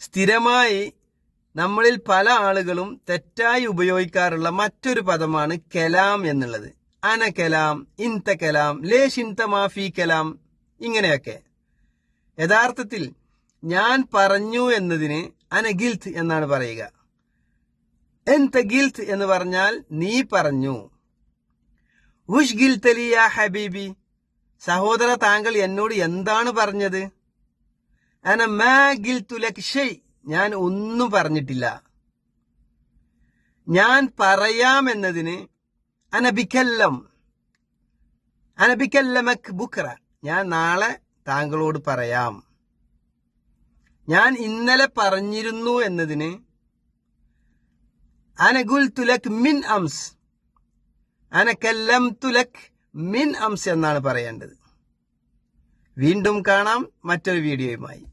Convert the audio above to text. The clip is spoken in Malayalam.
സ്ഥിരമായി നമ്മളിൽ പല ആളുകളും തെറ്റായി ഉപയോഗിക്കാറുള്ള മറ്റൊരു പദമാണ് കലാം എന്നുള്ളത്. അന കലാം, ഇൻത കലാം, ലേഷ് ഇൻത മാഫി കലാം, ഇങ്ങനെയൊക്കെ. യഥാർത്ഥത്തിൽ ഞാൻ പറഞ്ഞു എന്നതിന് അന ഗിൽത്ത് എന്നാണ് പറയുക. എന്ത ഗിൽത്ത് എന്ന് പറഞ്ഞാൽ നീ പറഞ്ഞു. ഉഷ് ഗിൽത്തലി യാ ഹബീബി, സഹോദര താങ്കൾ എന്നോട് എന്താണ് പറഞ്ഞത്? അന മാ ഗിൽതു ലക് ഷൈ, ഞാൻ ഒന്നും പറഞ്ഞിട്ടില്ല. ഞാൻ പറയാം എന്നതിന് അനബിക്കല്ലം, അനബിക്കല്ലമക് ബുക്ര, ഞാൻ നാളെ താങ്കളോട് പറയാം. ഞാൻ ഇന്നലെ പറഞ്ഞിരുന്നു എന്നതിന് അനഗുൽതു ലക് മിൻ അംസ്, അനകല്ലംതു ലക് മിൻ അംസ് എന്നാണ് പറയേണ്ടത്. വീണ്ടും കാണാം മറ്റൊരു വീഡിയോയുമായി.